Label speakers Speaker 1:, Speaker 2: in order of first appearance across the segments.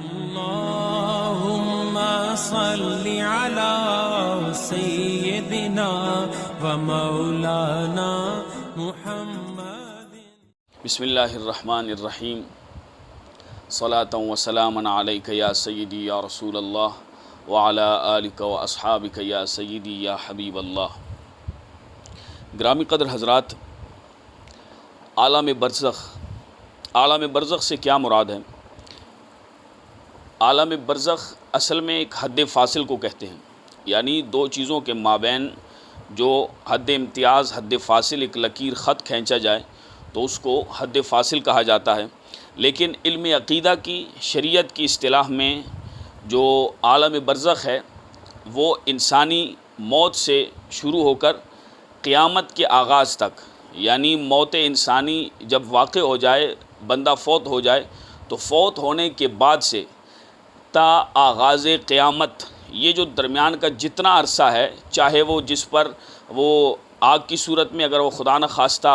Speaker 1: اللهم صل على سيدنا ومولانا محمد.
Speaker 2: بسم اللہ الرحمن الرحیم. صلاۃ و سلاما علیک یا سیدی یا رسول اللہ وعلی آلک و اصحابک یا سیدی یا حبیب اللہ. گرامی قدر حضرات، عالم برزخ سے کیا مراد ہے؟ عالم برزخ اصل میں ایک حد فاصل کو کہتے ہیں، یعنی دو چیزوں کے مابین جو حد امتیاز، حد فاصل، ایک لکیر خط کھینچا جائے تو اس کو حد فاصل کہا جاتا ہے. لیکن علم عقیدہ کی، شریعت کی اصطلاح میں جو عالم برزخ ہے وہ انسانی موت سے شروع ہو کر قیامت کے آغاز تک، یعنی موت انسانی جب واقع ہو جائے، بندہ فوت ہو جائے تو فوت ہونے کے بعد سے تا آغاز قیامت، یہ جو درمیان کا جتنا عرصہ ہے، چاہے وہ جس پر وہ آگ کی صورت میں اگر وہ خدا نخواستہ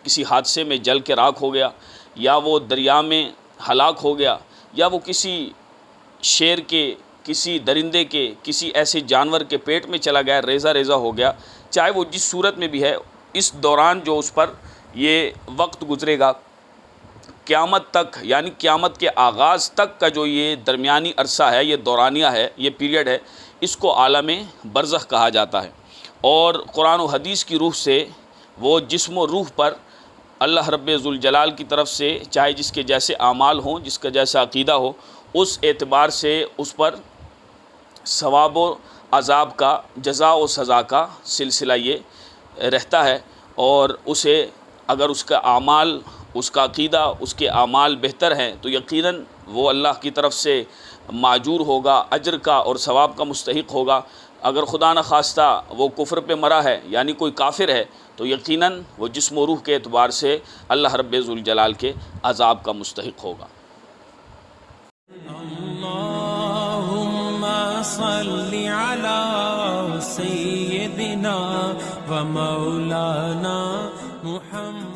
Speaker 2: کسی حادثے میں جل کے راکھ ہو گیا، یا وہ دریا میں ہلاک ہو گیا، یا وہ کسی شیر کے، کسی درندے کے، کسی ایسے جانور کے پیٹ میں چلا گیا، ریزہ ہو گیا، چاہے وہ جس صورت میں بھی ہے، اس دوران جو اس پر یہ وقت گزرے گا قیامت تک، یعنی قیامت کے آغاز تک کا جو یہ درمیانی عرصہ ہے، یہ دورانیہ ہے، یہ پیریڈ ہے، اس کو عالم برزخ کہا جاتا ہے. اور قرآن و حدیث کی روح سے وہ جسم و روح پر اللہ رب ذوالجلال کی طرف سے، چاہے جس کے جیسے اعمال ہوں، جس کا جیسا عقیدہ ہو، اس اعتبار سے اس پر ثواب و عذاب کا، جزا و سزا کا سلسلہ یہ رہتا ہے. اور اسے اگر اس کا اعمال، اس کا عقیدہ، اس کے اعمال بہتر ہیں تو یقیناً وہ اللہ کی طرف سے ماجور ہوگا، اجر کا اور ثواب کا مستحق ہوگا. اگر خدا نخواستہ وہ کفر پہ مرا ہے، یعنی کوئی کافر ہے، تو یقیناً وہ جسم و روح کے اعتبار سے اللہ رب ذوالجلال کے عذاب کا مستحق ہوگا.
Speaker 1: اللهم صل على سيدنا ومولانا محمد.